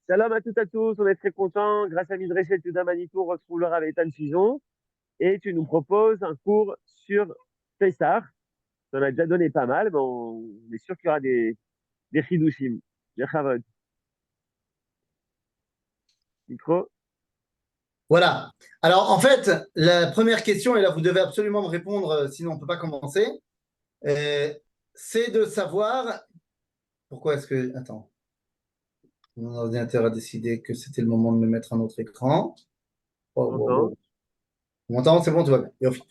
Shalom à tous, on est très contents. Grâce à Midreshet Yuda Manitou, on retrouve le Rav Eitan Fison et tu nous proposes un cours sur Pessah. Tu en as déjà donné pas mal, mais on est sûr qu'il y aura des chidushim, des chavod. Micro. Voilà. Alors, en fait, la première question, et là, vous devez absolument me répondre, sinon on ne peut pas commencer, euh, c'est de savoir pourquoi est-ce que. Attends, mon ordinateur a décidé que c'était le moment de me mettre un autre écran. Oh, On oh, entend. oh. Vous m'entendez? C'est bon, tout va bien. Yofi.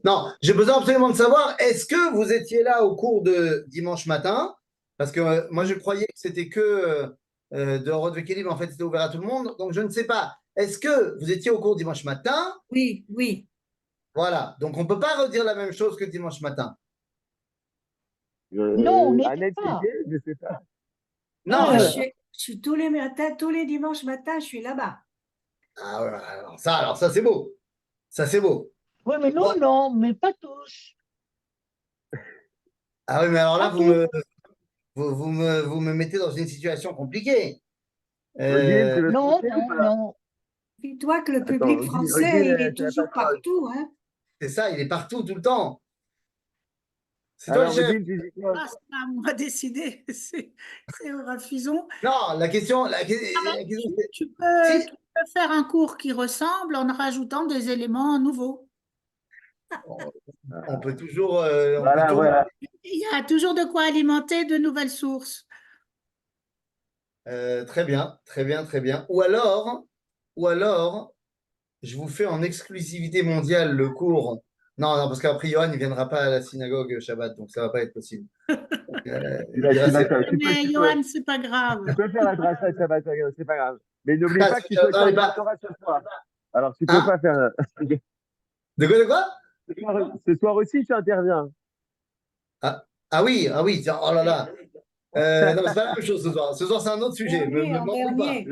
Non, j'ai besoin absolument de savoir, est-ce que vous étiez là au cours de dimanche matin? Parce que moi, je croyais que c'était que de Horod Vekelim, en fait, c'était ouvert à tout le monde. Donc, je ne sais pas. Est-ce que vous étiez au cours dimanche matin? Oui, oui. Voilà. Donc, on ne peut pas redire la même chose que dimanche matin. Non, on n'était Annette, pas. c'était, je sais pas. Non, Moi, je suis tous les matins, tous les dimanches matins, je suis là-bas. ah, voilà. Alors ça, c'est beau. Ça, c'est beau. Oui, mais Bon. nous, non, mais pas tous. Ah oui, mais alors là, Pas tous. vous me mettez dans une situation compliquée. Odile, tu Euh, veux te Non, lancer ou non, pas? non. Dis-toi que le Attends, public Odile, français, il est tu n'as pas toujours de parole. partout, hein. c'est ça, il est partout, tout le temps. C'est toi le Alors, chef. Odile, tu dis quoi? Ah, c'est pas à moi de décider, c'est au refusons. Non, la question, Ah ben, la question, tu, c'est tu peux, si tu peux faire un cours qui ressemble en rajoutant des éléments nouveaux. on peut toujours, on peut Voilà, tourner. voilà. Il y a toujours de quoi alimenter de nouvelles sources. Très bien, très bien, très bien. Ou alors, je vous fais en exclusivité mondiale le cours. Non, non, parce qu'après, Johan, il ne viendra pas à la synagogue Shabbat, donc ça ne va pas être possible. Il dira, c'est Mais Johan, c'est pas grave. Tu peux faire la dracha de Shabbat, c'est pas grave. Mais n'oublie Ah, pas que tu fais non, le mais de la pas. Torah ce soir. Alors, tu peux Hein? pas faire. De quoi? Ce soir aussi, tu interviens. Ah oui, ah oui, tiens, oh là là. Non, c'est pas la même chose ce soir. Ce soir, c'est un autre sujet. Ne Dernier, me en m'embrouille pas. dernier.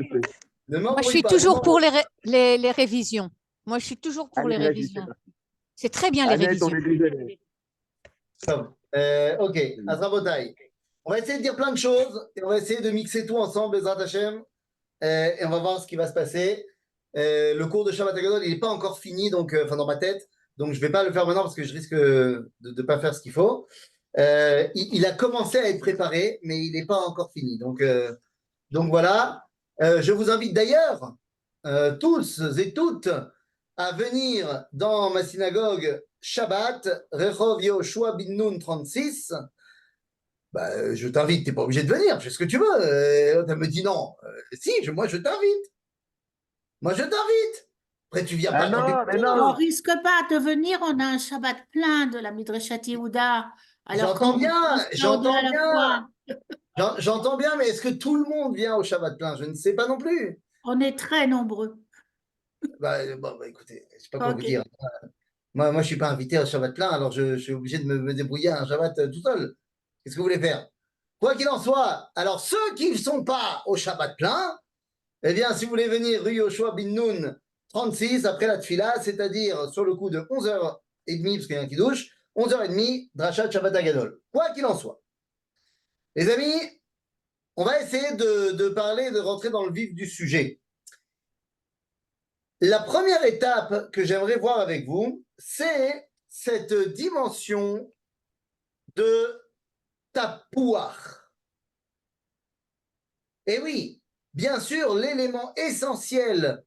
Ne Moi, je m'embrouille suis pas. Ne toujours pour m'embrouille les révisions. Moi, je suis toujours pour les Allez, vas-y, c'est révisions. parti. C'est très bien les Annette, on révisions. est désolé. pas. Ok, Azrabotaï. On va essayer de dire plein de choses et on va essayer de mixer tout ensemble, Bezrat Hashem, et on va voir ce qui va se passer. Le cours de Shabbat Hagadol, il n'est pas encore fini, donc, enfin dans ma tête, donc je ne vais pas le faire maintenant parce que je risque de ne pas faire ce qu'il faut. Il a commencé à être préparé, mais il n'est pas encore fini. Donc voilà. Je vous invite d'ailleurs, tous et toutes, à venir dans ma synagogue Shabbat, Rehov Yehoshua bin Nun 36. Bah, je t'invite, tu n'es pas obligé de venir, fais ce que tu veux. Elle me dit non. Si, moi je t'invite. Moi je t'invite. Après, tu viens Ah pas quand tu non, mais On non. risque pas de venir, on a un Shabbat plein de la Midrashat Yehuda. Alors J'entends qu'on bien, on dit à j'entends la bien. fois, J'entends bien, mais est-ce que tout le monde vient au Shabbat plein? Je ne sais pas non plus. on est très nombreux. Bon, écoutez, je ne sais pas quoi vous Ok. dire. Moi, je ne suis pas invité au Shabbat plein, alors je suis obligé de me débrouiller un Shabbat tout seul. Qu'est-ce que vous voulez faire? Quoi qu'il en soit, alors ceux qui ne sont pas au Shabbat plein, eh bien, si vous voulez venir rue Yoshua bin Nun 36 après la Tfila, c'est-à-dire sur le coup de 11h30, parce qu'il y en a qui douche, 11h30, Drachat Shabbat Agadol. Quoi qu'il en soit. Les amis, on va essayer de parler, de rentrer dans le vif du sujet. La première étape que j'aimerais voir avec vous, c'est cette dimension de tapouar. Et oui, bien sûr, l'élément essentiel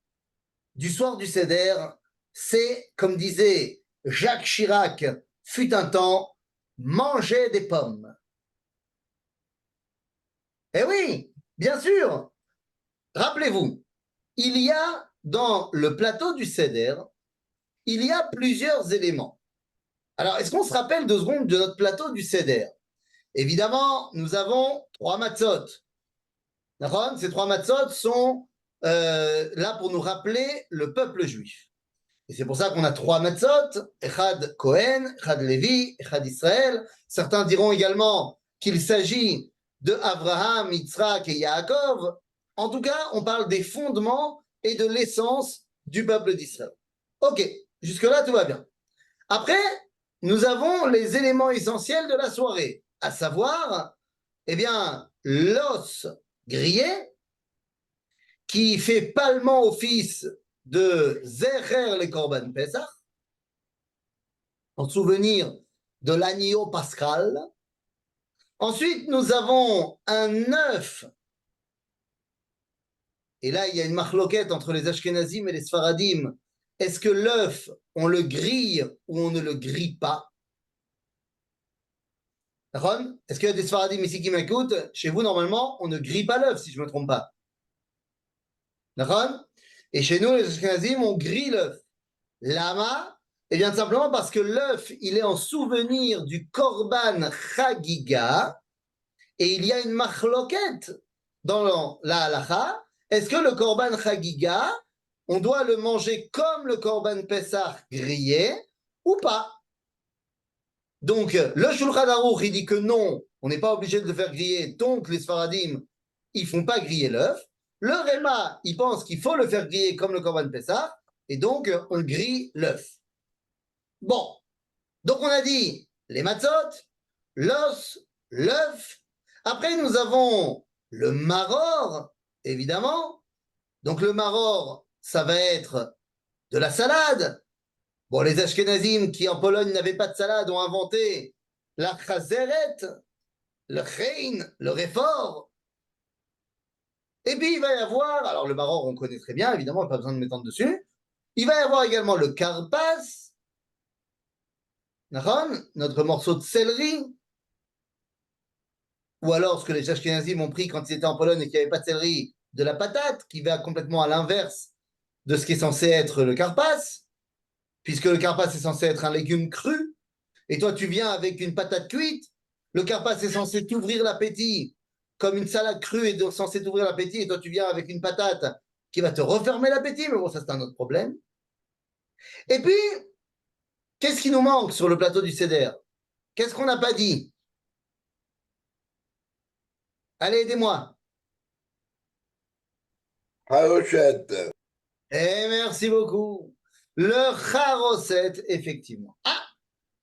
du soir du Seder, c'est, comme disait Jacques Chirac, fut un temps, manger des pommes. Eh oui, bien sûr. Rappelez-vous, il y a dans le plateau du Seder, il y a plusieurs éléments. Alors, est-ce qu'on se rappelle 2 secondes de notre plateau du Seder? Évidemment, nous avons 3 matzot. Ces 3 matzot sont là pour nous rappeler le peuple juif. Et c'est pour ça qu'on a 3 matzot, Echad Cohen, Echad Lévi, Echad Israël. Certains diront également qu'il s'agit de Abraham, Yitzhak et Yaakov. En tout cas, on parle des fondements et de l'essence du peuple d'Israël. Ok, jusque-là, tout va bien. Après, nous avons les éléments essentiels de la soirée, à savoir, eh bien, l'os grillé qui fait palement office de Zecher les Korban Pesach, en souvenir de l'agneau pascal. Ensuite, nous avons un œuf. Et là, il y a une marloquette entre les Ashkenazim et les Sfaradim. Est-ce que l'œuf, on le grille ou on ne le grille pas? Ron, est-ce qu'il y a des Sfaradim ici qui m'écoutent? Chez vous, normalement, on ne grille pas l'œuf, si je ne me trompe pas. Ron? Et chez nous, les Ashkenazim, on grille l'œuf. Lama? Eh bien, simplement parce que l'œuf, il est en souvenir du Korban Chagiga, et il y a une marloquette dans la halacha. Est-ce que le Korban Chagiga, on doit le manger comme le Korban Pessah grillé ou pas? Donc, le Shulchan Aruch, il dit que non, on n'est pas obligé de le faire griller, donc les Sfaradim, ils font pas griller l'œuf. Le Réma, il pense qu'il faut le faire griller comme le Korban Pessah, et donc on grille l'œuf. Bon, donc on a dit les matzot, l'os, l'œuf. Après, nous avons le maror, évidemment. Donc le maror, ça va être de la salade. Bon, les Ashkenazim qui en Pologne n'avaient pas de salade ont inventé la chazeret, le chein, le réfort. Et puis il va y avoir, alors le maror on connaît très bien, évidemment, pas besoin de m'étendre dessus. Il va y avoir également le karpas, notre morceau de céleri, ou alors ce que les Ashkenazim ont pris quand ils étaient en Pologne et qu'il n'y avait pas de céleri, de la patate, qui va complètement à l'inverse de ce qui est censé être le karpas, puisque le karpas est censé être un légume cru, et toi tu viens avec une patate cuite, le karpas est censé t'ouvrir l'appétit, comme une salade crue est donc censée t'ouvrir l'appétit, et toi tu viens avec une patate qui va te refermer l'appétit, mais bon, ça c'est un autre problème. Et puis, qu'est-ce qui nous manque sur le plateau du Seder? Qu'est-ce qu'on n'a pas dit? Allez, aidez-moi. Harochette. Eh, merci beaucoup. Le charoset, effectivement. Ah,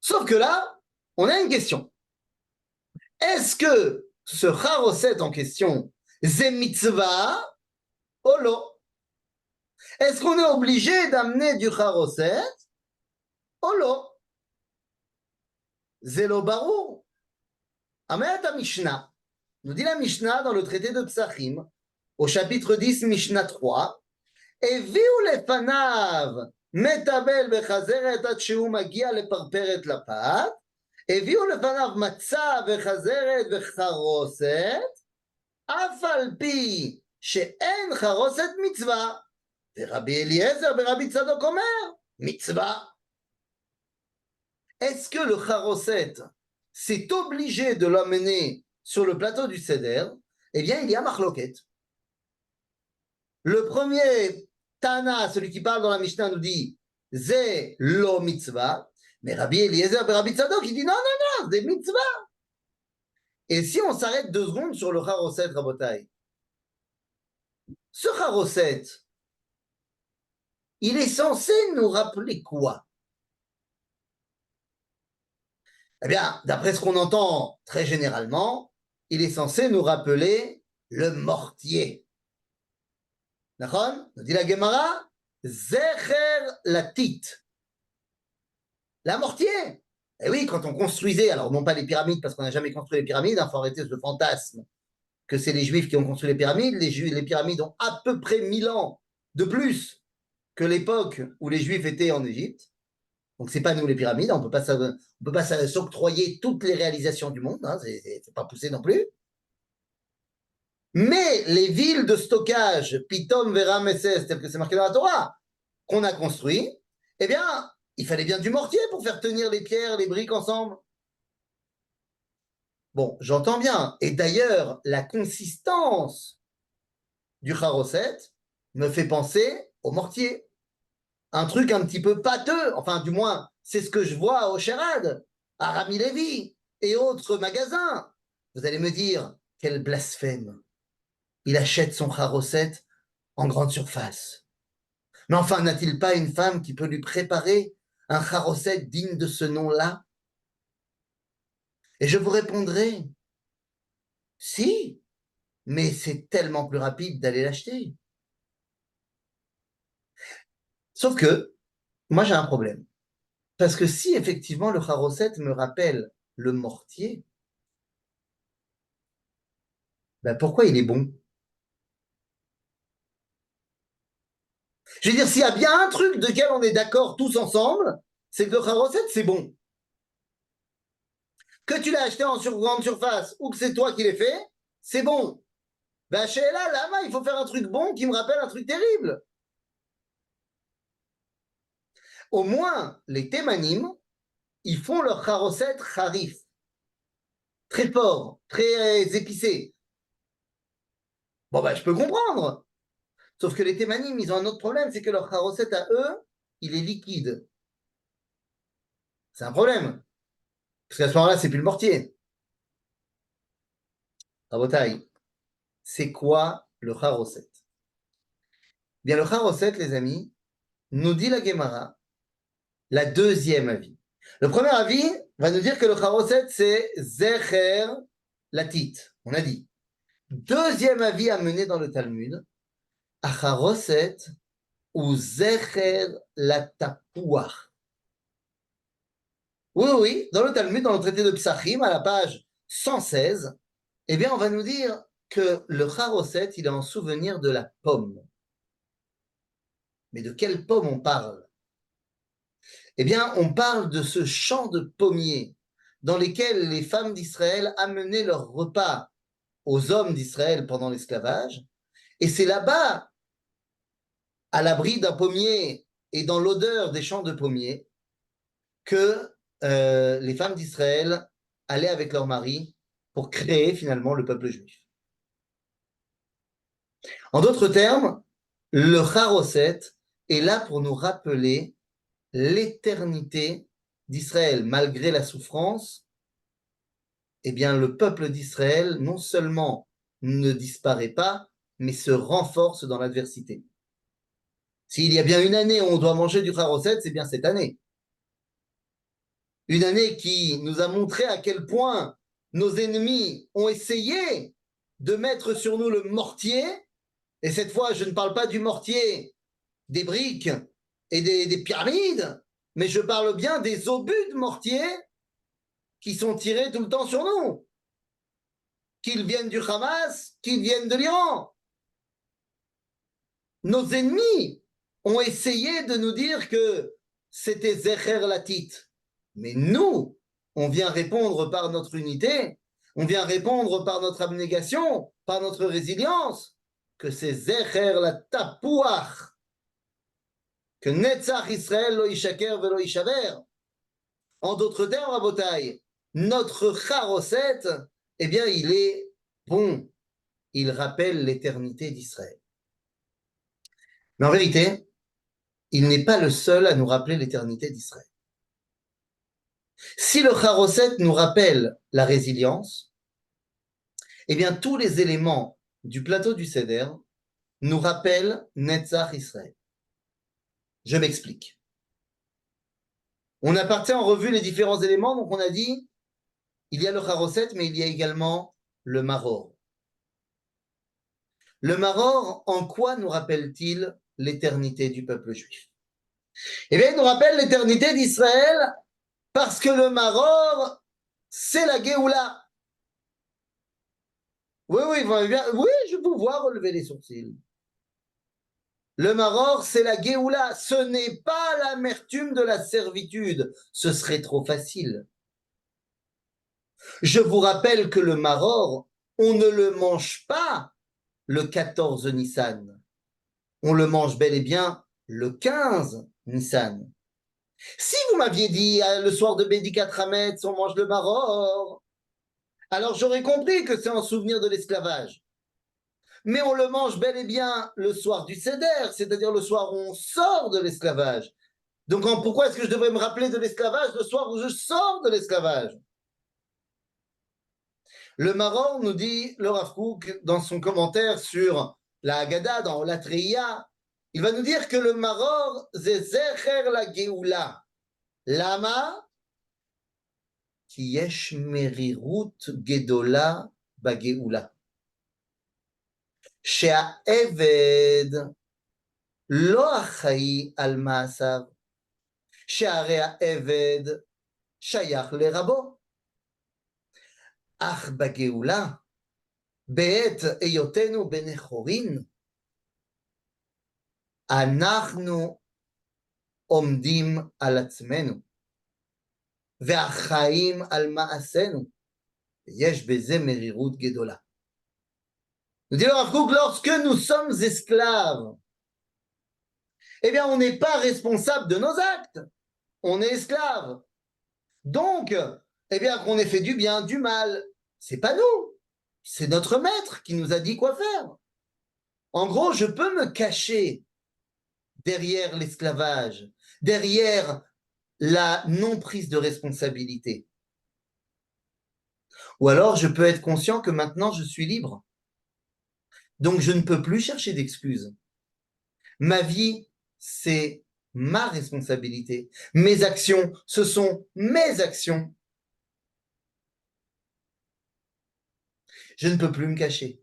sauf que là, on a une question. Est-ce que ce charoset en question, c'est mitzvah ou non? Est-ce qu'on est obligé d'amener du charoset ou non? Zélo barou. Amet à Mishnah. Nous dit la Mishnah dans le traité de Psachim, au chapitre 10, Mishnah 3, הביאו לפניו מטבל וחזרת עד שהוא מגיע לפרפר את לפת, הביאו לפניו מצה וחזרת וחרוסת, אף על פי שאין חרוסת מצווה, ורבי אליעזר ורבי צדוק אומר, מצווה. Est-ce que le charoset s'est obligé de l'amener sur le plateau du Seder? Eh bien, il y a marloquette. Le premier Tana, celui qui parle dans la Mishnah, nous dit Zé lo mitzvah. Mais Rabbi Eliezer et Rabbi Tzadok, il dit non, non, non, c'est mitzvah. Et si on s'arrête 2 secondes sur le charoset, Rabotai, ce charoset, il est censé nous rappeler quoi? Eh bien, d'après ce qu'on entend très généralement, il est censé nous rappeler le mortier. D'accord? Nous dit la Gemara, Zecher latit. La mortier. Et oui, quand on construisait, alors non pas les pyramides, parce qu'on n'a jamais construit les pyramides, il faut arrêter ce fantasme que c'est les Juifs qui ont construit les pyramides. Les pyramides ont à peu près 1000 ans de plus que l'époque où les Juifs étaient en Égypte. Donc, c'est pas nous les pyramides, on peut pas s'octroyer toutes les réalisations du monde, hein, c'est pas poussé non plus. Mais les villes de stockage, Pitom, Vera, Messes, tel que c'est marqué dans la Torah, qu'on a construit, eh bien, il fallait bien du mortier pour faire tenir les pierres, les briques ensemble. Bon, j'entends bien. Et d'ailleurs, la consistance du charoset me fait penser au mortier. Un truc un petit peu pâteux, enfin, du moins, c'est ce que je vois au Sherad, à Rami Lévi et autres magasins. Vous allez me dire, quel blasphème. Il achète son charoset en grande surface. Mais enfin, n'a-t-il pas une femme qui peut lui préparer un charoset digne de ce nom-là? Et je vous répondrai, si, mais c'est tellement plus rapide d'aller l'acheter. Sauf que, moi j'ai un problème. Parce que si effectivement le charoset me rappelle le mortier, ben pourquoi il est bon? Je veux dire, s'il y a bien un truc de quel on est d'accord tous ensemble, c'est que le charoset, c'est bon. Que tu l'as acheté en grande surface ou que c'est toi qui l'as fait, c'est bon. Ben chez là, il faut faire un truc bon qui me rappelle un truc terrible. Au moins, les thémanim, ils font leur charoset charif. Très fort, très épicé. Bon, ben, je peux comprendre. Sauf que les thémanim, ils ont un autre problème, c'est que leur charoset à eux, il est liquide. C'est un problème. Parce qu'à ce moment-là, c'est plus le mortier. Rabotaï, c'est quoi le charoset? Bien, le charoset, les amis, nous dit la Gemara, la deuxième avis. Le premier avis va nous dire que le charoset, c'est zecher latit. On a dit. Deuxième avis amené dans le Talmud, acharoset ou zecher la tapouach. Oui, oui, dans le Talmud, dans le traité de Psachim, à la page 116, eh bien, on va nous dire que le charoset, il est en souvenir de la pomme. Mais de quelle pomme on parle? Eh bien, on parle de ce champ de pommiers dans lesquels les femmes d'Israël amenaient leur repas aux hommes d'Israël pendant l'esclavage. Et c'est là-bas, à l'abri d'un pommier et dans l'odeur des champs de pommiers, que les femmes d'Israël allaient avec leurs maris pour créer finalement le peuple juif. En d'autres termes, le charoset est là pour nous rappeler l'éternité d'Israël. Malgré la souffrance, eh bien, le peuple d'Israël non seulement ne disparaît pas, mais se renforce dans l'adversité. S'il y a bien une année où on doit manger du charoset, c'est bien cette année. Une année qui nous a montré à quel point nos ennemis ont essayé de mettre sur nous le mortier. Et cette fois, je ne parle pas du mortier des briques et des pyramides, mais je parle bien des obus de mortier qui sont tirés tout le temps sur nous. Qu'ils viennent du Hamas, qu'ils viennent de l'Iran. Nos ennemis ont essayé de nous dire que c'était Zecher Latit. Mais nous, on vient répondre par notre unité, on vient répondre par notre abnégation, par notre résilience, que c'est Zecher la Tapouach, que Netzach Israël lo ishaker velo ishaver. En d'autres termes, Rabotai, notre charoset, eh bien, il est bon. Il rappelle l'éternité d'Israël. Mais en vérité, il n'est pas le seul à nous rappeler l'éternité d'Israël. Si le charoset nous rappelle la résilience, eh bien, tous les éléments du plateau du Seder nous rappellent Netzach Israël. Je m'explique. On a parti en revue les différents éléments, donc on a dit, il y a le charoset, mais il y a également le maror. Le maror, en quoi nous rappelle-t-il l'éternité du peuple juif? Eh bien, il nous rappelle l'éternité d'Israël parce que le maror, c'est la Géoula. Oui, oui, je vous vois relever les sourcils. Le maror, c'est la Géoula. Ce n'est pas l'amertume de la servitude. Ce serait trop facile. Je vous rappelle que le maror, on ne le mange pas le 14 Nissan. On le mange bel et bien le 15 Nissan. Si vous m'aviez dit le soir de Bédikat Hametz, on mange le maror, alors j'aurais compris que c'est en souvenir de l'esclavage. Mais on le mange bel et bien le soir du Seder, c'est-à-dire le soir où on sort de l'esclavage. Donc pourquoi est-ce que je devrais me rappeler de l'esclavage le soir où je sors de l'esclavage? Le Maror nous dit, le Rav Kook, dans son commentaire sur la Haggadah, dans la Triya, il va nous dire que le Maror, c'est Zecher la Geoula. Lama, ki yesh merirut gedola bageoula. שהעבד לא אחראי על מעשיו, שהרי העבד שייך לרבו. אך בגאולה, בעת היותנו בני חורין, אנחנו עומדים על עצמנו, והחיים על מעשינו, ויש בזה מרירות גדולה. Nous dit le Rav Kook, lorsque nous sommes esclaves, eh bien, on n'est pas responsable de nos actes. On est esclave. Donc, eh bien, qu'on ait fait du bien, du mal, c'est pas nous. C'est notre maître qui nous a dit quoi faire. En gros, je peux me cacher derrière l'esclavage, derrière la non-prise de responsabilité. Ou alors, je peux être conscient que maintenant, je suis libre. Donc, je ne peux plus chercher d'excuses. Ma vie, c'est ma responsabilité. Mes actions, ce sont mes actions. Je ne peux plus me cacher.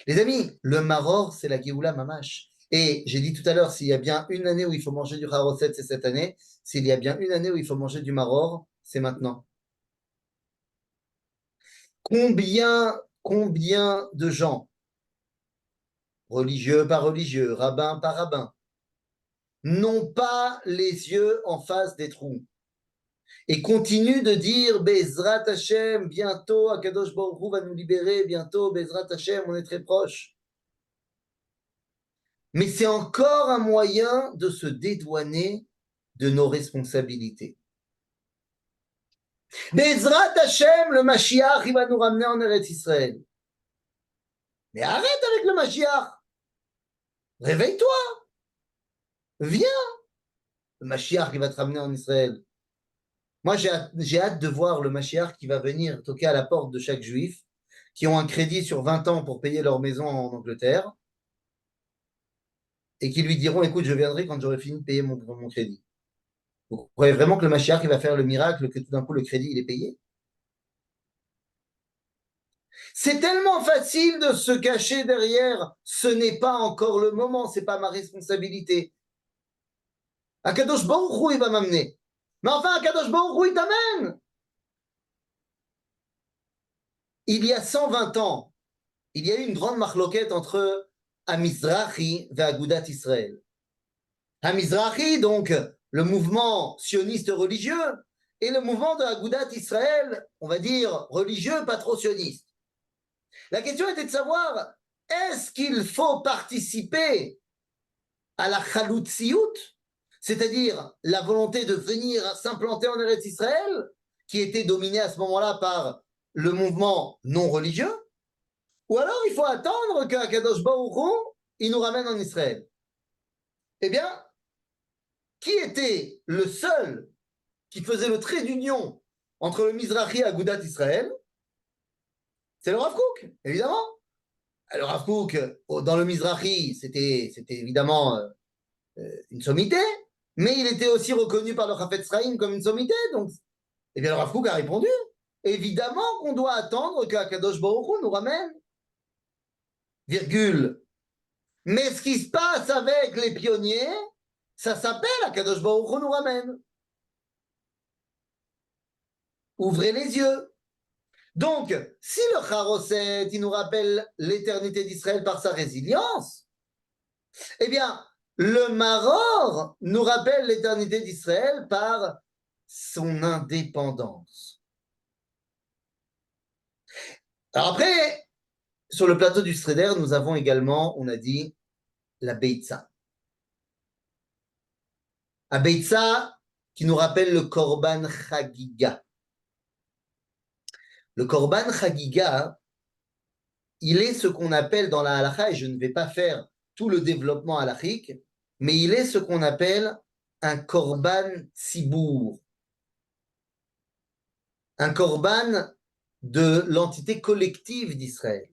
Les amis, le maror, c'est la Géoula Mamash. Et j'ai dit tout à l'heure, s'il y a bien une année où il faut manger du Haroset, c'est cette année. S'il y a bien une année où il faut manger du maror, c'est maintenant. Combien de gens, religieux par religieux, rabbin par rabbin, n'ont pas les yeux en face des trous et continuent de dire Bezrat Hashem, bientôt Akadosh Baruch Hu va nous libérer, bientôt Bezrat Hashem, on est très proche. Mais c'est encore un moyen de se dédouaner de nos responsabilités. Bezrat Hashem, le Mashiach, il va nous ramener en Eretz Israël. Mais arrête avec le Mashiach. Réveille-toi. Viens. Le Mashiach qui va te ramener en Israël. Moi, j'ai hâte de voir le Mashiach qui va venir toquer à la porte de chaque juif qui ont un crédit sur 20 ans pour payer leur maison en Angleterre et qui lui diront, écoute, je viendrai quand j'aurai fini de payer mon crédit. Vous croyez vraiment que le Mashiach il va faire le miracle que tout d'un coup le crédit il est payé? C'est tellement facile de se cacher derrière, ce n'est pas encore le moment, c'est pas ma responsabilité. Akadosh Baruch Hu il va m'amener. Mais enfin, Akadosh Baruch Hu il t'amène. Il y a 120 ans, il y a eu une grande marloquette entre Hamizrahi et Agudat Israël. Hamizrahi, donc le mouvement sioniste religieux, et le mouvement de Agudat Israël, on va dire religieux, pas trop sioniste. La question était de savoir, est-ce qu'il faut participer à la Chaloutziout, c'est-à-dire la volonté de venir s'implanter en Eretz Israël, qui était dominée à ce moment-là par le mouvement non religieux, ou alors il faut attendre qu'Akadosh Baruch Hu, il nous ramène en Israël. Eh bien, qui était le seul qui faisait le trait d'union entre le Mizrahi et Agudat Israël? C'est le Rav Kook, évidemment. Le Rav Kook, dans le Mizrahi, c'était évidemment une sommité, mais il était aussi reconnu par le Chafetz Chaim comme une sommité. Donc, eh bien, le Rav Kook a répondu, évidemment qu'on doit attendre qu'Akadosh Baruch Hu nous ramène. Virgule. Mais ce qui se passe avec les pionniers, ça s'appelle Akadosh Baruch Hu nous ramène. Ouvrez les yeux. Donc, si le Charoset, il nous rappelle l'éternité d'Israël par sa résilience, eh bien, le Maror nous rappelle l'éternité d'Israël par son indépendance. Alors après, sur le plateau du Seder, nous avons également, on a dit, la Beitza. La Beitza qui nous rappelle le Korban Chagiga. Le Korban Chagiga, il est ce qu'on appelle dans la halakha, et je ne vais pas faire tout le développement halachique, mais il est ce qu'on appelle un Korban Tzibour. Un Korban de l'entité collective d'Israël.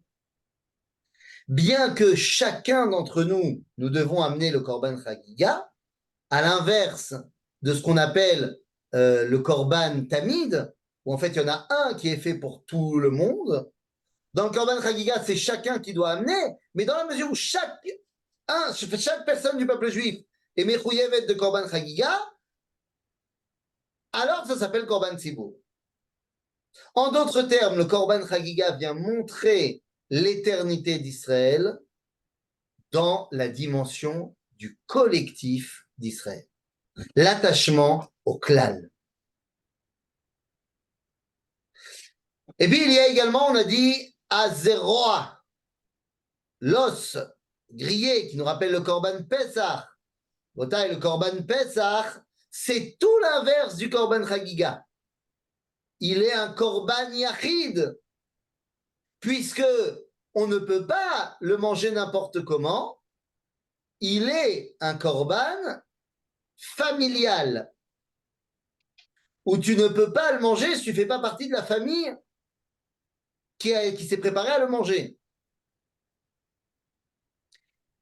Bien que chacun d'entre nous, nous devons amener le Korban Chagiga, à l'inverse de ce qu'on appelle le Korban Tamid, où en fait il y en a un qui est fait pour tout le monde, Dans le Korban Chagiga, c'est chacun qui doit amener, mais dans la mesure où chaque personne du peuple juif est mechouyevet de Korban Chagiga, alors ça s'appelle Korban Tzibour. En d'autres termes, le Korban Chagiga vient montrer l'éternité d'Israël dans la dimension du collectif d'Israël, l'attachement au klal. Et puis il y a également, on a dit, Azeroa, l'os grillé qui nous rappelle le Korban Pesach. Le Korban Pesach, c'est tout l'inverse du Korban Chagiga. Il est un Korban Yachid, puisque on ne peut pas le manger n'importe comment. Il est un Korban familial, où tu ne peux pas le manger si tu ne fais pas partie de la famille qui s'est préparée à le manger.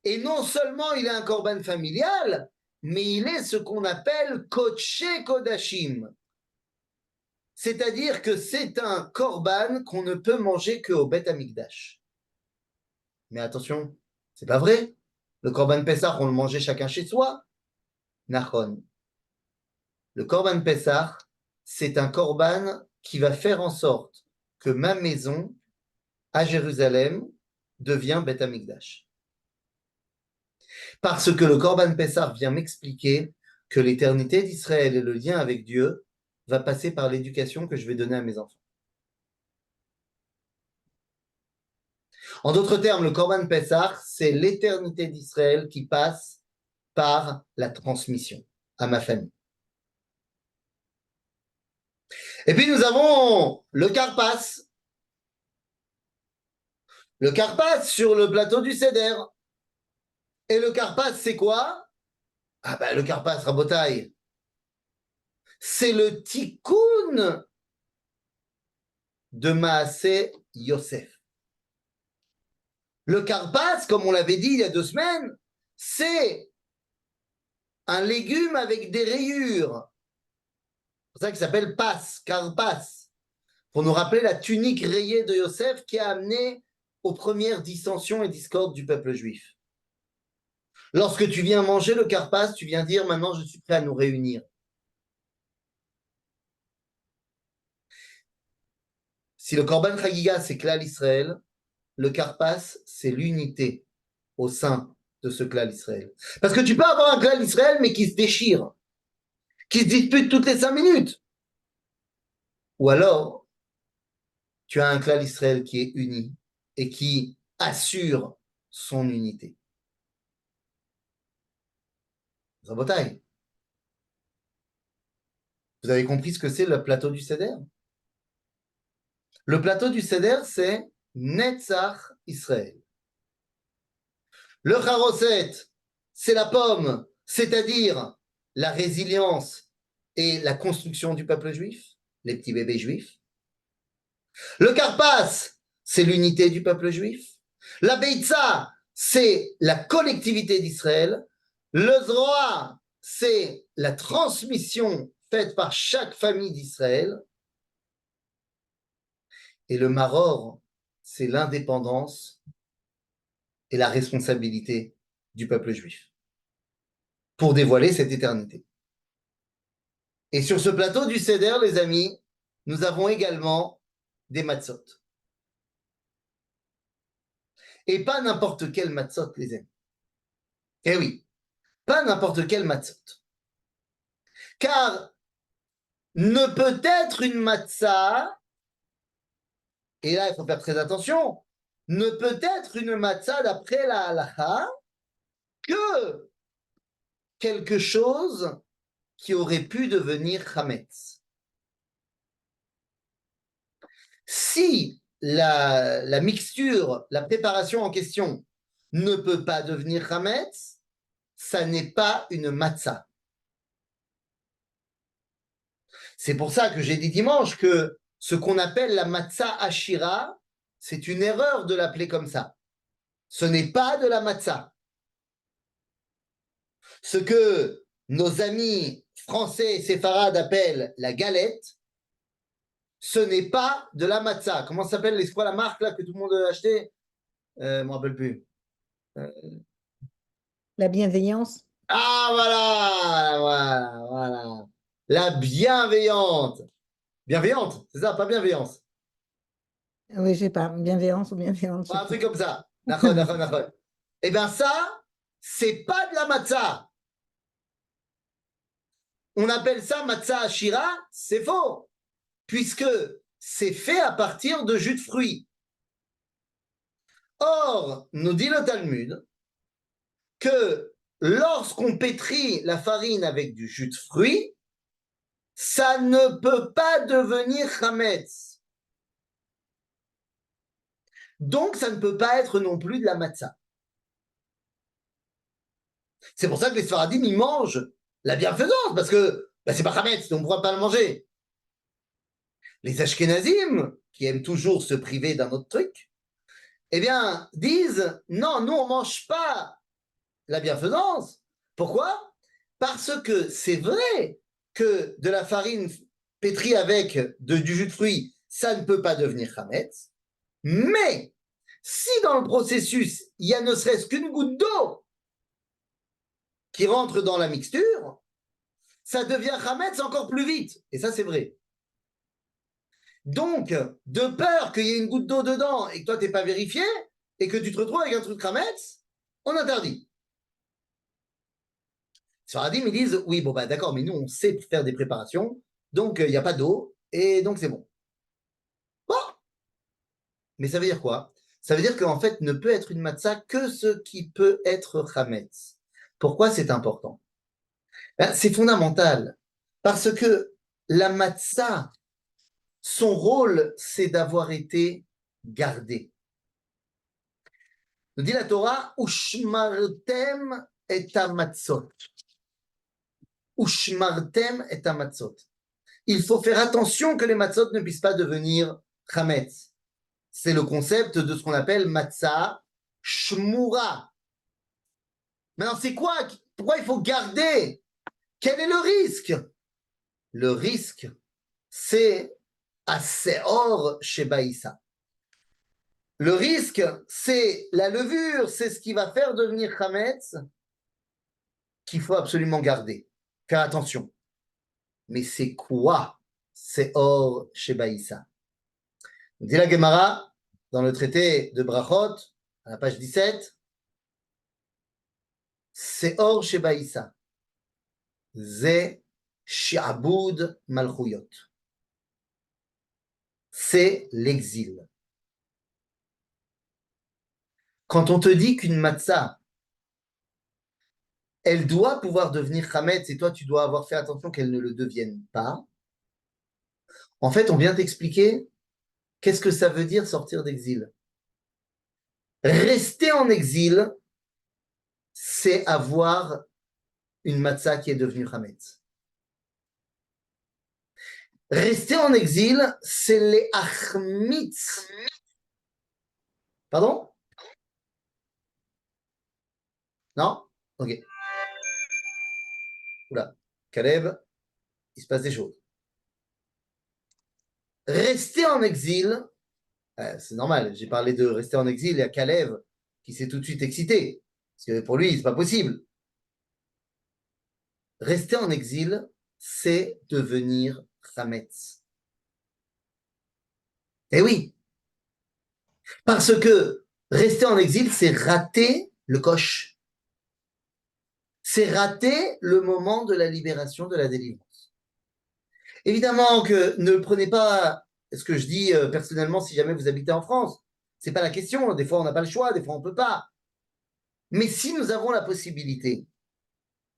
Et non seulement il est un Korban familial, mais il est ce qu'on appelle Kodshe Kodashim. C'est-à-dire que c'est un Korban qu'on ne peut manger qu'au Bet Amikdash. Mais attention, c'est pas vrai. Le Korban Pessah, on le mangeait chacun chez soi. Nachon. Le Korban Pessah, c'est un Korban qui va faire en sorte que ma maison à Jérusalem devient Bet Amikdash. Parce que le Korban Pessah vient m'expliquer que l'éternité d'Israël et le lien avec Dieu va passer par l'éducation que je vais donner à mes enfants. En d'autres termes, le Korban Pessah, c'est l'éternité d'Israël qui passe par la transmission à ma famille. Et puis nous avons le Karpas. Le Karpas sur le plateau du Seder. Et le Karpas, c'est quoi? Ah ben le Karpas, Rabotai, c'est le tikkun de Maaseh Yosef. Le Karpas, comme on l'avait dit il y a 2 semaines, c'est un légume avec des rayures. C'est pour ça qu'il s'appelle pas, Karpas, pour nous rappeler la tunique rayée de Yosef qui a amené aux premières dissensions et discordes du peuple juif. Lorsque tu viens manger le Karpas, tu viens dire maintenant je suis prêt à nous réunir. Si le Korban Chagiga c'est Klal Israël, le Karpas c'est l'unité au sein de ce Klal Israël. Parce que tu peux avoir un Klal Israël mais qui se déchire, qui se dispute toutes les 5 minutes. Ou alors, tu as un Klal Israël qui est uni et qui assure son unité. Rabotai, vous avez compris ce que c'est le plateau du Seder? Le plateau du Seder, c'est Netzach Israël. Le Charoset, c'est la pomme, c'est-à-dire la résilience et la construction du peuple juif, les petits bébés juifs. Le Karpas, c'est l'unité du peuple juif. La Beitza, c'est la collectivité d'Israël. Le Zroa, c'est la transmission faite par chaque famille d'Israël. Et le Maror, c'est l'indépendance et la responsabilité du peuple juif pour dévoiler cette éternité. Et sur ce plateau du Seder, les amis, nous avons également des matzot. Et pas n'importe quel matzot, les amis. Eh oui, pas n'importe quel matzot. Car ne peut être une matzah, et là il faut faire très attention, ne peut être une matzah d'après la halacha que quelque chose qui aurait pu devenir chametz. Si la mixture, la préparation en question ne peut pas devenir chametz, ça n'est pas une matzah. C'est pour ça que j'ai dit dimanche que ce qu'on appelle la matzah ashira, c'est une erreur de l'appeler comme ça. Ce n'est pas de la matzah. Ce que nos amis français et séfarades appellent la galette, ce n'est pas de la matzah. Comment s'appelle, c'est quoi la marque là que tout le monde a acheté? Je ne me rappelle plus. La bienveillance. Ah, voilà. La bienveillante. Bienveillante, c'est ça, pas bienveillance. Oui, je sais pas, bienveillance ou bienveillance. je sais Un truc plus. comme ça. D'accord. Eh bien, ça, c'est pas de la matzah. On appelle ça matzah ashira, c'est faux, puisque c'est fait à partir de jus de fruits. Or, nous dit le Talmud que lorsqu'on pétrit la farine avec du jus de fruits, ça ne peut pas devenir chametz. Donc, ça ne peut pas être non plus de la matzah. C'est pour ça que les Sfaradim, ils mangent la bienfaisance, parce que c'est pas chametz, donc on ne pourra pas le manger. Les Ashkenazim, qui aiment toujours se priver d'un autre truc, eh bien, disent, non, nous, on ne mange pas la bienfaisance. Pourquoi? Parce que c'est vrai que de la farine pétrie avec du jus de fruits, ça ne peut pas devenir chametz, mais si dans le processus, il y a ne serait-ce qu'une goutte d'eau qui rentre dans la mixture, ça devient chametz encore plus vite. Et ça, c'est vrai. Donc, de peur qu'il y ait une goutte d'eau dedans et que toi, tu n'es pas vérifié et que tu te retrouves avec un truc chametz, on interdit. Sfaradim, ils disent, oui, bon, d'accord, mais nous, on sait faire des préparations, donc il n'y a pas d'eau, et donc c'est bon. Bon. Mais ça veut dire quoi? Ça veut dire qu'en fait, ne peut être une matzah que ce qui peut être chametz. Pourquoi c'est important? C'est fondamental, parce que la matzah, son rôle, c'est d'avoir été gardée. Nous dit la Torah, Ushmartem et amatzot. Ushmartem et amatzot. Il faut faire attention que les matzot ne puissent pas devenir chametz. C'est le concept de ce qu'on appelle matzah shmura. Maintenant, c'est quoi? Pourquoi il faut garder? Quel est le risque? Le risque, c'est à Seor Shebaïsa. Le risque, c'est la levure, c'est ce qui va faire devenir chametz qu'il faut absolument garder. Faire attention. Mais c'est quoi Seor Shebaïsa? Dit la Gemara, dans le traité de Brachot, à la page 17, Seor Shebaïsa, Ze Shi'abud Malchuyot. C'est l'exil. Quand on te dit qu'une matzah, elle doit pouvoir devenir chametz et toi, tu dois avoir fait attention qu'elle ne le devienne pas, en fait, on vient t'expliquer qu'est-ce que ça veut dire sortir d'exil. Rester en exil, c'est avoir une matzah qui est devenue chametz. Rester en exil, c'est les achmitz. Pardon? Non? Ok. Oula. Caleb, il se passe des choses. Rester en exil, c'est normal. J'ai parlé de rester en exil, il y a Caleb qui s'est tout de suite excité. Parce que pour lui, c'est pas possible. Rester en exil, c'est devenir chametz. Eh oui. Parce que rester en exil, c'est rater le coche. C'est rater le moment de la libération, de la délivrance. Évidemment que ne prenez pas ce que je dis personnellement si jamais vous habitez en France. Ce n'est pas la question. Des fois, on n'a pas le choix, des fois, on ne peut pas. Mais si nous avons la possibilité,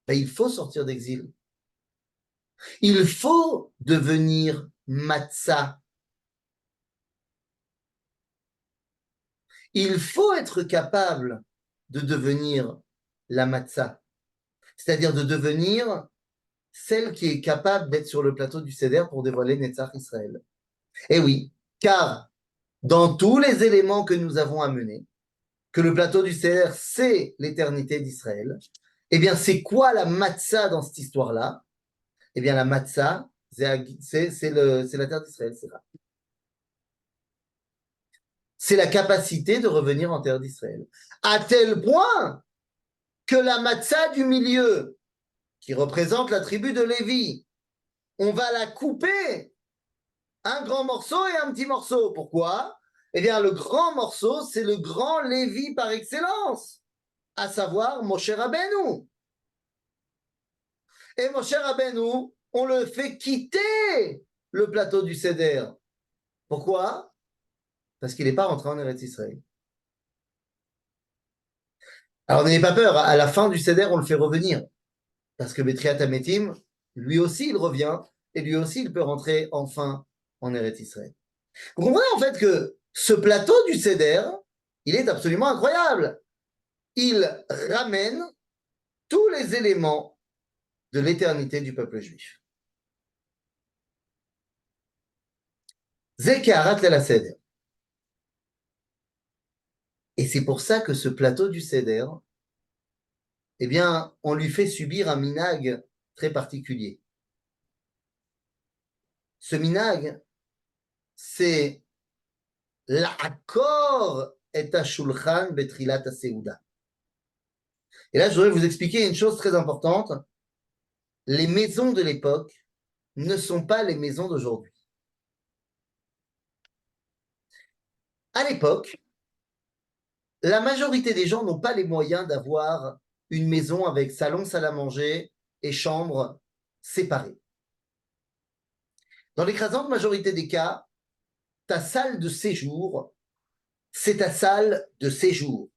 il faut sortir d'exil. Il faut devenir matzah. Il faut être capable de devenir la matzah. C'est-à-dire de devenir celle qui est capable d'être sur le plateau du Seder pour dévoiler Netzach Israël. Eh oui, car dans tous les éléments que nous avons amenés, que le plateau du Seder, c'est l'éternité d'Israël, eh bien, c'est quoi la matzah dans cette histoire-là? Eh bien, la matzah, C'est la terre d'Israël, c'est là. C'est la capacité de revenir en terre d'Israël. À tel point que la matzah du milieu, qui représente la tribu de Lévi, on va la couper, un grand morceau et un petit morceau. Pourquoi? Eh bien, le grand morceau, c'est le grand Lévi par excellence, à savoir Moshe Rabbeinu. Et Moshe Rabbeinu, on le fait quitter le plateau du Seder. Pourquoi? Parce qu'il n'est pas rentré en Eretz Israël. Alors n'ayez pas peur, à la fin du Seder, on le fait revenir. Parce que Betriat Hametim, lui aussi, il revient, et lui aussi, il peut rentrer enfin en Eretz Israël. Vous comprenez en fait que ce plateau du Seder, il est absolument incroyable. Il ramène tous les éléments de l'éternité du peuple juif. Zekarat la Seder. Et c'est pour ça que ce plateau du Seder, eh bien, on lui fait subir un minag très particulier. Ce minag, c'est l'accord et shulchan betrilat seuda. Et là, je voudrais vous expliquer une chose très importante. Les maisons de l'époque ne sont pas les maisons d'aujourd'hui. À l'époque, la majorité des gens n'ont pas les moyens d'avoir une maison avec salon, salle à manger et chambre séparées. Dans l'écrasante majorité des cas, ta salle de séjour, c'est ta salle de séjour.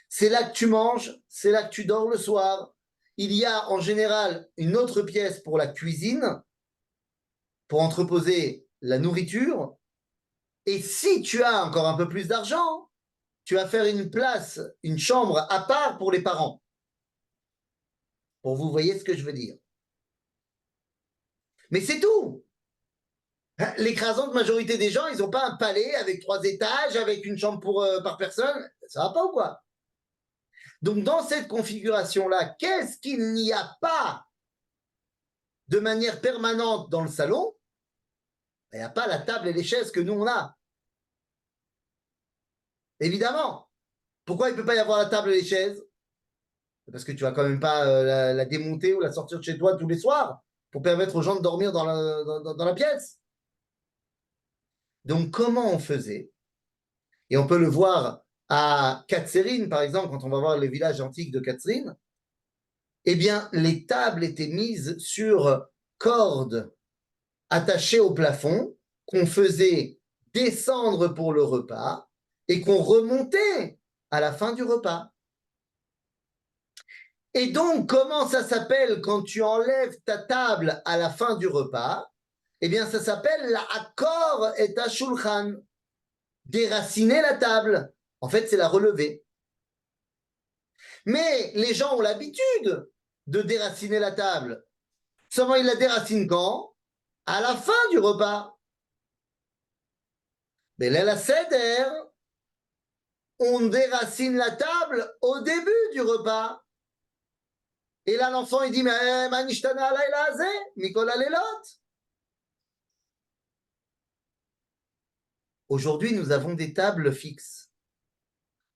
C'est là que tu manges, c'est là que tu dors le soir. Il y a en général une autre pièce pour la cuisine, pour entreposer la nourriture. Et si tu as encore un peu plus d'argent, tu vas faire une place, une chambre à part pour les parents. Pour vous voyez ce que je veux dire. Mais c'est tout. L'écrasante majorité des gens, ils n'ont pas un palais avec 3 étages, avec une chambre par personne. Ça va pas ou quoi? Donc, dans cette configuration-là, qu'est-ce qu'il n'y a pas de manière permanente dans le salon? Il n'y a pas la table et les chaises que nous, on a. Évidemment. Pourquoi il ne peut pas y avoir la table et les chaises? Parce que tu vas quand même pas la démonter ou la sortir de chez toi tous les soirs pour permettre aux gens de dormir dans la pièce. Donc, comment on faisait? Et on peut le voir à Katsérine, par exemple, quand on va voir les villages antiques de Katsérine. Eh bien, les tables étaient mises sur cordes attachées au plafond qu'on faisait descendre pour le repas et qu'on remontait à la fin du repas. Et donc, comment ça s'appelle quand tu enlèves ta table à la fin du repas? Eh bien, ça s'appelle la akor et ta shulchan. Déraciner la table. En fait, c'est la relever. Mais les gens ont l'habitude de déraciner la table. Seulement, ils la déracinent quand? À la fin du repas. Mais là, la seder, on déracine la table au début du repas. Et là, l'enfant, il dit, mais manishtana alayla azeh, mikol alelot. Aujourd'hui, nous avons des tables fixes.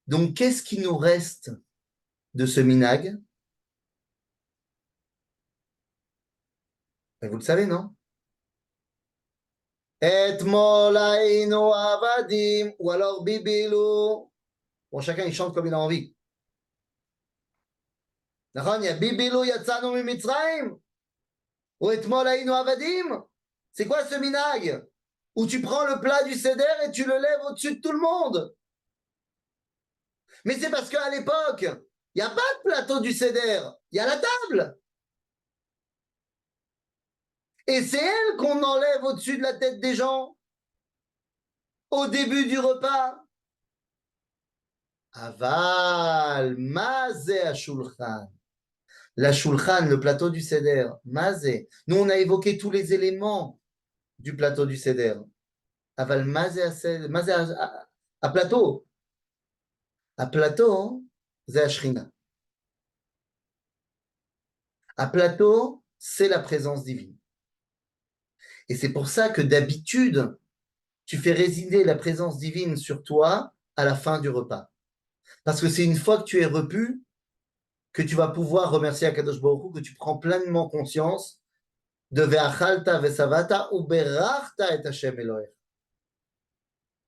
Donc, qu'est-ce qui nous reste de ce minag? Vous le savez, non? Etmol haynu avadim, ou alors bibilou. Bon, chacun, il chante comme il a envie. נכון? יא ביבילו יצאנו ממצרים, ou etmol haynu avadim. C'est quoi ce minag? Où tu prends le plat du seder et tu le lèves au-dessus de tout le monde. Mais c'est parce qu'à l'époque, il n'y a pas de plateau du seder, il y a la table. Et c'est elle qu'on enlève au-dessus de la tête des gens au début du repas. Aval, mazé à shulchan. La shulchan, le plateau du seder, mazé. Nous, on a évoqué tous les éléments du plateau du seder. Aval, mazé à plateau. À plateau, c'est à shrina. À plateau, c'est la présence divine. Et c'est pour ça que d'habitude, tu fais résider la présence divine sur toi à la fin du repas. Parce que c'est une fois que tu es repu que tu vas pouvoir remercier Akadosh Baruch Hu, que tu prends pleinement conscience de Ve'achalta ve'savata ou berachta et Hashem Elohech.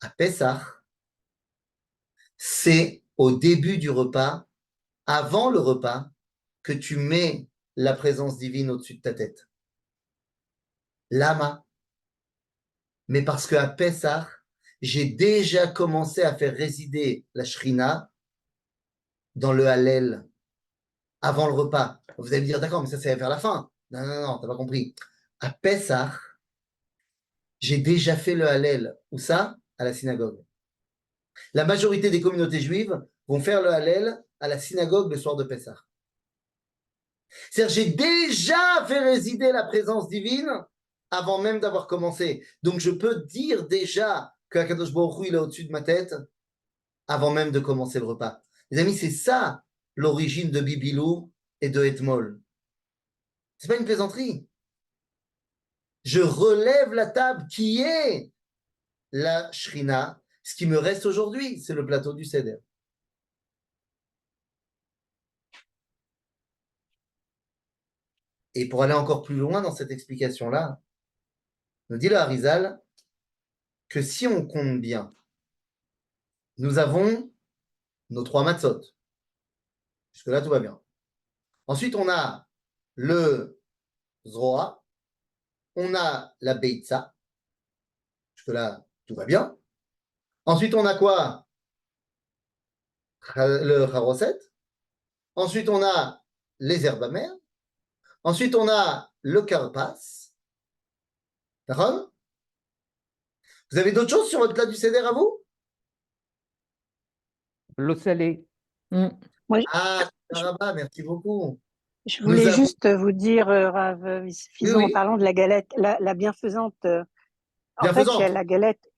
À Pessah, c'est au début du repas, avant le repas, que tu mets la présence divine au-dessus de ta tête. Lama. Mais parce qu'à Pessah, j'ai déjà commencé à faire résider la Shrina dans le Hallel avant le repas. Vous allez me dire, d'accord, mais ça, c'est vers la fin. Non, non, non, t'as pas compris. À Pessah, j'ai déjà fait le Hallel. Où ça? À la synagogue. La majorité des communautés juives vont faire le Hallel à la synagogue le soir de Pessah. C'est-à-dire, j'ai déjà fait résider la présence divine avant même d'avoir commencé. Donc, je peux dire déjà que Akadosh Baruch Hu, il est au-dessus de ma tête avant même de commencer le repas. Les amis, c'est ça l'origine de Bibilou et de Etmol. C'est pas une plaisanterie. Je relève la table qui est la Shrina. Ce qui me reste aujourd'hui, c'est le plateau du Seder. Et pour aller encore plus loin dans cette explication-là, nous dit le Harizal que si on compte bien, nous avons nos 3 matzot. Jusque-là, tout va bien. Ensuite, on a le Zroa, on a la Beitza. Jusque-là, tout va bien. Ensuite, on a quoi? Le Haroset. Ensuite, on a les herbes amères. Ensuite, on a le Karpas. D'accord? Vous avez d'autres choses sur votre plat du Seder à vous? L'eau salée. Ah, Saraba, merci beaucoup. Je Nous voulais avons- juste vous dire, Rav Fison, Oui, en oui. parlant de la galette, la bienfaisante, en fait, Bienfaisante. il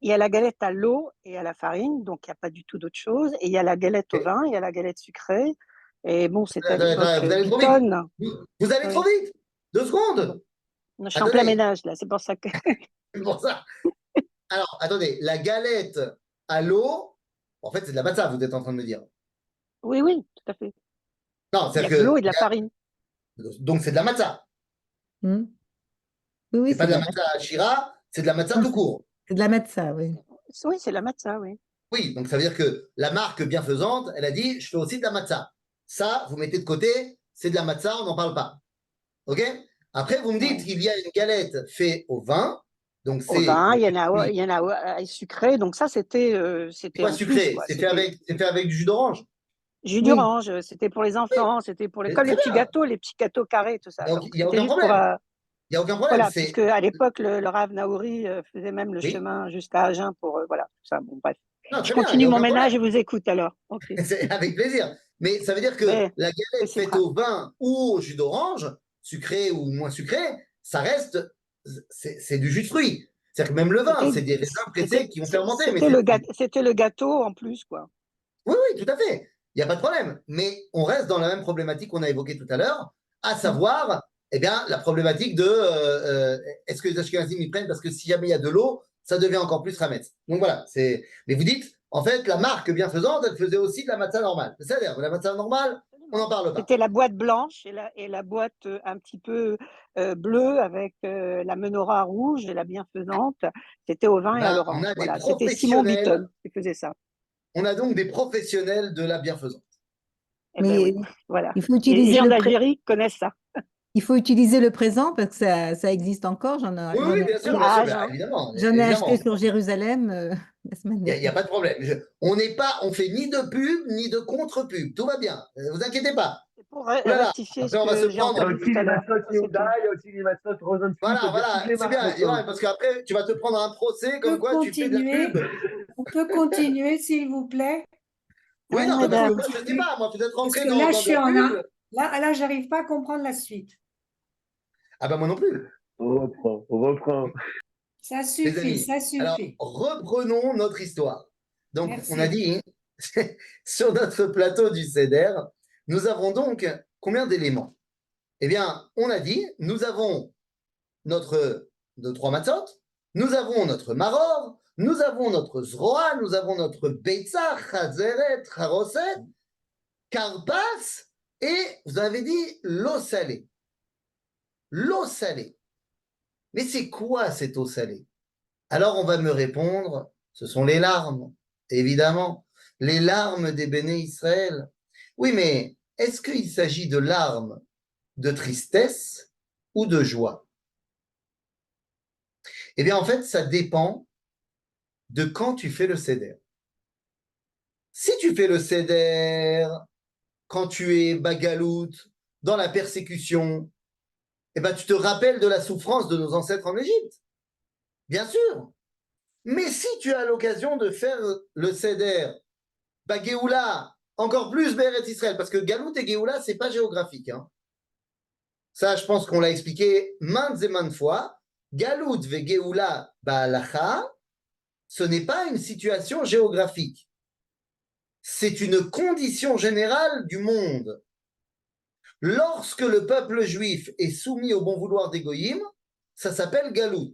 y a la galette à l'eau et à la farine, donc il n'y a pas du tout d'autre chose. Et il y a la galette au vin, il y a la galette sucrée. Et bon, c'était à l'époque Vous allez trop vite. Biton. Vous allez trop vite. 2 secondes. Je suis en plein Attendez. ménage, là, c'est pour ça que. C'est pour ça. Alors, attendez, la galette à l'eau, en fait, c'est de la matzah, vous êtes en train de me dire. Oui, oui, tout à fait. Non, Il y a c'est-à-dire de l'eau que. et de la farine. Donc, c'est de la matzah. Oui, oui, C'est pas de la matzah à Shira, c'est de la matzah tout court. c'est de la matzah, oui. Oui, c'est la matzah, oui. Oui, donc ça veut dire que la marque bienfaisante, elle a dit, je fais aussi de la matzah. Ça, vous mettez de côté, c'est de la matzah, on n'en parle pas. OK? Après, vous me dites qu'il y a une galette faite au vin. Donc, Au c'est. vin, il y en a sucré, donc ça, c'était C'est pas en plus, sucré, quoi. c'est fait avec du jus d'orange. Jus Oui. d'orange, c'était pour les enfants, c'était pour les, Mais comme très les bien. petits gâteaux carrés, tout ça. Donc, Donc, il n'y a c'était aucun juste problème. pour, Il n'y a aucun problème. voilà, puisque à l'époque, le Rav Naouri faisait même le Oui. chemin jusqu'à Agen pour, voilà, tout ça. Bon, bref. Non, Je très bien, il n'y continue a mon aucun ménage et problème. vous écoute alors. Ok. C'est avec plaisir. Mais ça veut dire que Mais la galette c'est faite grave. au vin ou au jus d'orange, sucré ou moins sucré, ça reste, c'est du jus de fruits. C'est-à-dire que même le vin, c'est des raisins pressés qui vont fermenter. Mais C'était le gâteau en plus, quoi. Oui, oui, tout à fait. Il n'y a pas de problème. Mais on reste dans la même problématique qu'on a évoquée tout à l'heure, à savoir, eh bien, la problématique de est-ce que les Ashkenazim y prennent parce que si jamais il y a de l'eau, ça devient encore plus Hametz. Donc voilà. Mais vous dites, en fait, la marque bienfaisante, elle faisait aussi de la matzah normale. C'est-à-dire, la matzah normale, on n'en parle pas. C'était la boîte blanche et la boîte un petit peu bleue avec la menorah rouge et la bienfaisante. C'était au vin et à On l'orange. a des Voilà, c'était Simon professionnels. Bitton qui faisait ça. On a donc des professionnels de la bienfaisance. Eh ben Mais oui, voilà. il faut Et les utiliser gens le d'Algérie connaissent ça. il faut utiliser le présent parce que ça existe encore. Oui, J'en oui, ai bien sûr, acheté, bien sûr, Agen. évidemment. j'en ai évidemment. acheté sur Jérusalem la semaine Il n'y a dernière. pas de problème. On fait ni de pub, ni de contre-pub. Tout va bien. Ne vous inquiétez pas. C'est pour Oh là là. rectifier ce Après, on va se que j'ai prendre. Il y a entendu aussi tout à les l'heure. mascottes Ça, c'est Yehuda, tout. il y a aussi les mascottes Rosenstiel. Voilà, faut dire voilà. toutes les C'est marques bien, maintenant. Yoann, parce qu'après, tu vas te prendre un procès comme peut quoi tu fais de la continuer. pub. On peut continuer, s'il vous plaît. Oui, Oui, non, mais parce que madame. moi, je ne sais pas. Moi, peut-être Parce rentrer que dans là, je de suis la en pub. là, j'arrive pas à comprendre la suite. Ah ben moi non plus. On reprend. Ça Les suffit, amis. ça Alors, suffit. reprenons notre histoire. Donc, Merci. on a dit, sur notre plateau du CEDER, nous avons donc combien d'éléments? Eh bien, on a dit, nous avons notre de 3 matzot, nous avons notre maror, nous avons notre zroa, nous avons notre beitza, chazeret, charoset, karpas, et vous avez dit l'eau salée. L'eau salée. Mais c'est quoi cette eau salée? Alors on va me répondre, ce sont les larmes, évidemment, les larmes des béné Israël. Oui, mais est-ce qu'il s'agit de larmes de tristesse ou de joie? Eh bien, en fait, ça dépend de quand tu fais le seder. Si tu fais le seder quand tu es bagalout, dans la persécution, eh ben, tu te rappelles de la souffrance de nos ancêtres en Égypte. Bien sûr. Mais si tu as l'occasion de faire le seder, bah, Géoula, encore plus Béret Israël, parce que Galout et Géoula, c'est pas géographique. Hein. Ça, je pense qu'on l'a expliqué maintes et maintes fois. Galout ve Géoula Ba'alacha, ce n'est pas une situation géographique. C'est une condition générale du monde. Lorsque le peuple juif est soumis au bon vouloir des goyim, ça s'appelle Galout.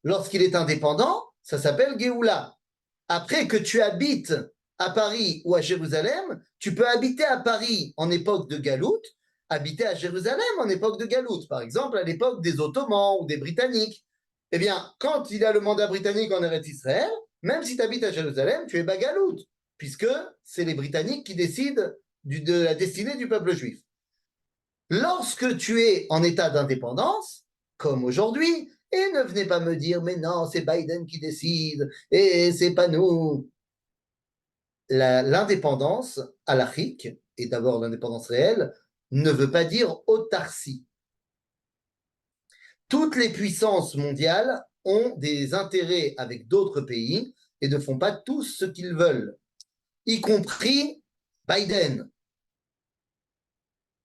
Lorsqu'il est indépendant, ça s'appelle Géoula. Après que tu habites à Paris ou à Jérusalem, tu peux habiter à Paris en époque de Galout, habiter à Jérusalem en époque de Galout, par exemple à l'époque des Ottomans ou des Britanniques. Eh bien, quand il y a le mandat britannique en Eretz Israël, même si tu habites à Jérusalem, tu es Bagalout, puisque c'est les Britanniques qui décident de la destinée du peuple juif. Lorsque tu es en état d'indépendance, comme aujourd'hui, et ne venez pas me dire, mais non, c'est Biden qui décide, et c'est pas nous. L'indépendance halachique, et d'abord l'indépendance réelle, ne veut pas dire autarcie. Toutes les puissances mondiales ont des intérêts avec d'autres pays et ne font pas tous ce qu'ils veulent, y compris Biden.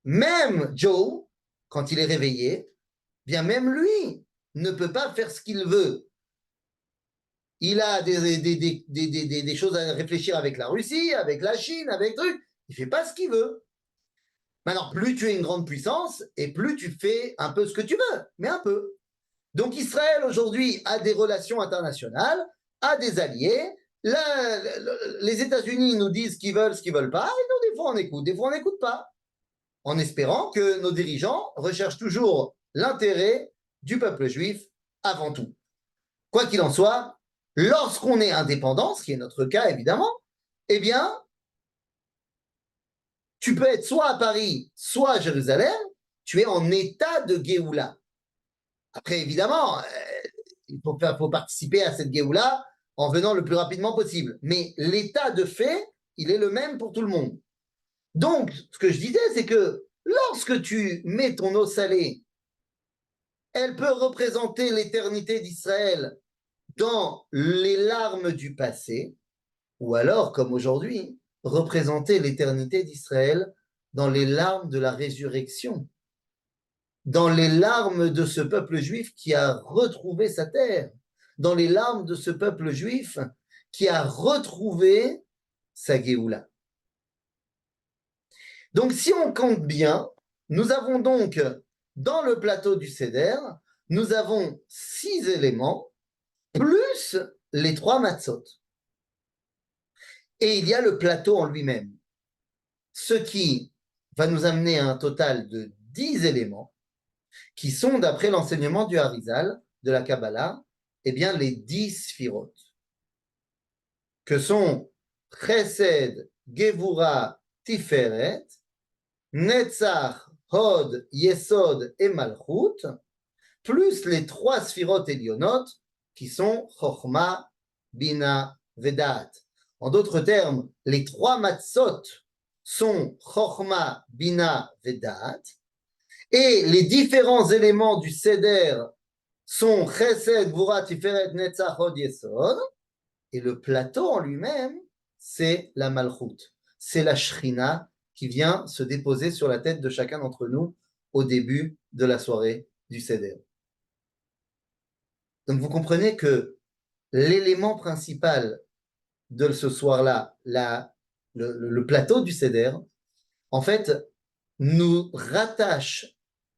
Même Joe, quand il est réveillé, bien même lui ne peut pas faire ce qu'il veut. Il a des choses à réfléchir avec la Russie, avec la Chine, avec trucs. Il ne fait pas ce qu'il veut. Maintenant, plus tu es une grande puissance et plus tu fais un peu ce que tu veux, mais un peu. Donc Israël aujourd'hui a des relations internationales, a des alliés. Les États-Unis nous disent ce qu'ils veulent pas, et nous, des fois on écoute, des fois on n'écoute pas, en espérant que nos dirigeants recherchent toujours l'intérêt du peuple juif avant tout. Quoi qu'il en soit, lorsqu'on est indépendant, ce qui est notre cas évidemment, eh bien, tu peux être soit à Paris, soit à Jérusalem, tu es en état de Géoula. Après, évidemment, il faut participer à cette Géoula en venant le plus rapidement possible. Mais l'état de fait, il est le même pour tout le monde. Donc, ce que je disais, c'est que lorsque tu mets ton eau salée, elle peut représenter l'éternité d'Israël dans les larmes du passé, ou alors, comme aujourd'hui, représenter l'éternité d'Israël dans les larmes de la résurrection, dans les larmes de ce peuple juif qui a retrouvé sa terre, dans les larmes de ce peuple juif qui a retrouvé sa Géoula. Donc, si on compte bien, nous avons donc, dans le plateau du Seder, nous avons 6 éléments, plus les 3 matzot. Et il y a le plateau en lui-même, ce qui va nous amener à un total de 10 éléments, qui sont, d'après l'enseignement du Harizal, de la Kabbalah, eh bien, les 10 sphirot, que sont Chesed, Gevura, Tiferet, Netzach, Hod, Yesod et Malchut, plus les 3 sphirot Elionot, qui sont Chochma, Bina, Vedat. En d'autres termes, les 3 matzot sont Chochma, Bina, Vedat, et les différents éléments du Seder sont Chesed, Gvura, Tiferet, Netzach, Hod, Yesod, et le plateau en lui-même, c'est la Malchut, c'est la Shrina qui vient se déposer sur la tête de chacun d'entre nous au début de la soirée du Seder. Donc vous comprenez que l'élément principal de ce soir-là, le plateau du Seder, en fait, nous rattache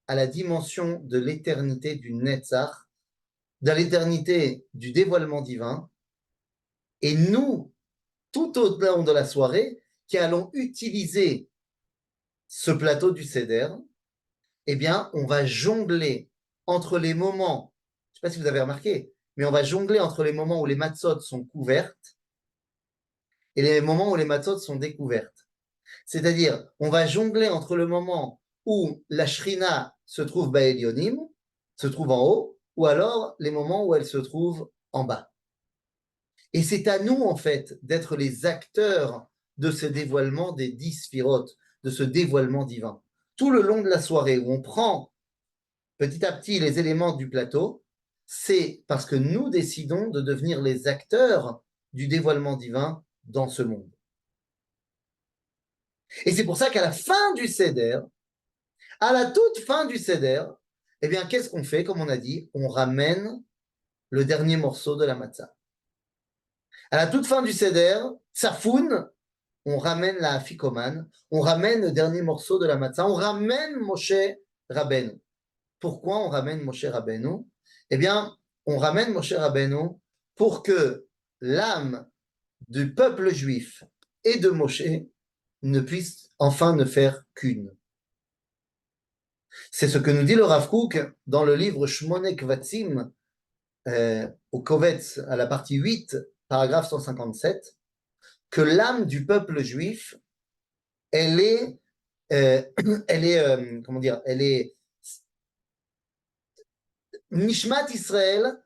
à la dimension de l'éternité du Netzach dans l'éternité du dévoilement divin, et nous, tout au long de la soirée, qui allons utiliser ce plateau du Seder, eh bien, on va jongler entre les moments, je ne sais pas si vous avez remarqué, mais on va jongler entre les moments où les matzot sont couvertes et les moments où les matzot sont découvertes. C'est-à-dire, on va jongler entre le moment où la Shrina se trouve Ba'elionim, se trouve en haut, ou alors les moments où elle se trouve en bas. Et c'est à nous, en fait, d'être les acteurs de ce dévoilement des 10 sphirotes, de ce dévoilement divin. Tout le long de la soirée, où on prend petit à petit les éléments du plateau, c'est parce que nous décidons de devenir les acteurs du dévoilement divin dans ce monde. Et c'est pour ça qu'à la fin du Seder, à la toute fin du Seder, eh bien, qu'est-ce qu'on fait? Comme on a dit, on ramène le dernier morceau de la matzah. À la toute fin du Seder, Safoun, on ramène la afikoman, on ramène le dernier morceau de la matzah, on ramène Moshe Rabbeinu. Pourquoi on ramène Moshe Rabbeinu? Eh bien, on ramène Moshe Rabbeinu pour que l'âme du peuple juif et de Moshe ne puisse enfin ne faire qu'une. C'est ce que nous dit le Rav Kook dans le livre Shmonek Vatzim, au Kovetz, à la partie 8, paragraphe 157, que l'âme du peuple juif, elle est comment dire, elle est Nishmat Israël,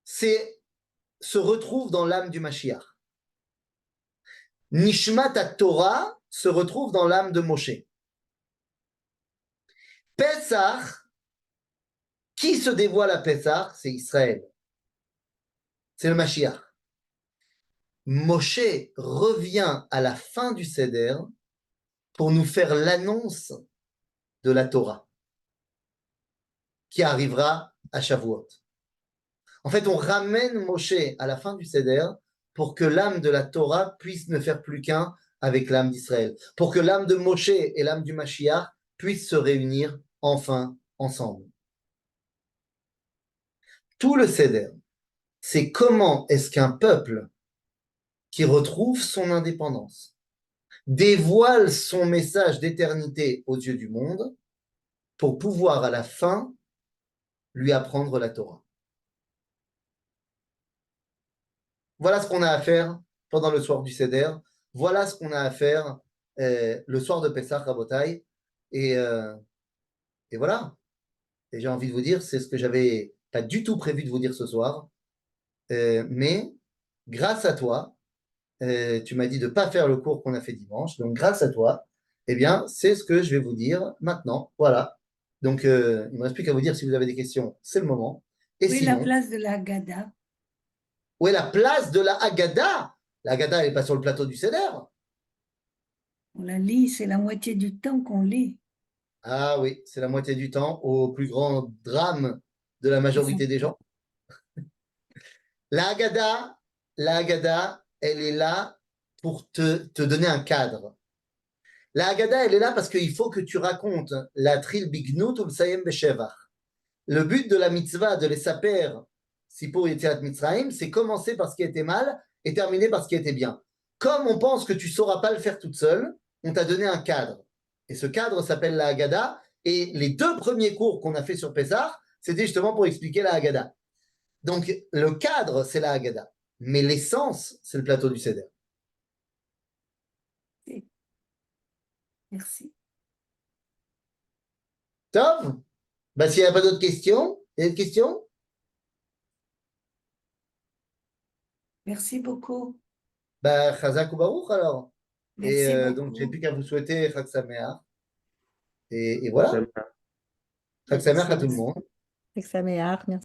se retrouve dans l'âme du Mashiach. Nishmat Torah se retrouve dans l'âme de Moshe. Pesach, qui se dévoile à Pesach? C'est Israël. C'est le Mashiach. Moshe revient à la fin du Seder pour nous faire l'annonce de la Torah qui arrivera à Shavuot. En fait, on ramène Moshe à la fin du Seder pour que l'âme de la Torah puisse ne faire plus qu'un avec l'âme d'Israël, pour que l'âme de Moshe et l'âme du Mashiach puissent se réunir enfin ensemble. Tout le Seder, c'est comment est-ce qu'un peuple qui retrouve son indépendance dévoile son message d'éternité aux yeux du monde pour pouvoir à la fin lui apprendre la Torah. Voilà ce qu'on a à faire pendant le soir du Seder. Voilà ce qu'on a à faire le soir de Pessah, Rabotai. Et voilà. Et j'ai envie de vous dire, c'est ce que j'avais pas du tout prévu de vous dire ce soir. Mais grâce à toi, tu m'as dit de ne pas faire le cours qu'on a fait dimanche. Donc grâce à toi, eh bien, c'est ce que je vais vous dire maintenant. Voilà. Donc il ne me reste plus qu'à vous dire si vous avez des questions, c'est le moment. Et Oui, sinon, la place de la Haggadah. où est la place de la Haggadah? La Haggadah, elle n'est pas sur le plateau du Seder. On la lit, c'est la moitié du temps qu'on lit. Ah oui, c'est la moitié du temps, au plus grand drame de la majorité des gens. La Haggadah, elle est là pour te donner un cadre. La Haggadah, elle est là parce qu'il faut que tu racontes la Tril Bignut ou le Sayem Beshevach. Le but de la mitzvah, de les saper, Sipur Yetziat Mitzrayim, c'est commencer par ce qui était mal et terminer par ce qui était bien. Comme on pense que tu ne sauras pas le faire toute seule, on t'a donné un cadre. Et ce cadre s'appelle la Haggadah. Et les 2 premiers cours qu'on a fait sur Pessah, c'était justement pour expliquer la Haggadah. Donc, le cadre, c'est la Haggadah. Mais l'essence, c'est le plateau du Seder. Merci. Tov? Bah, s'il n'y a pas d'autres questions, il y a des questions? Merci beaucoup. Bah, Chazak ou Baruch alors. Merci Et beaucoup. donc, j'ai plus qu'à vous souhaiter Chag Sameach. Et voilà. Ça Chag Sameach à tout le Merci. monde. Avec sa meilleure, merci.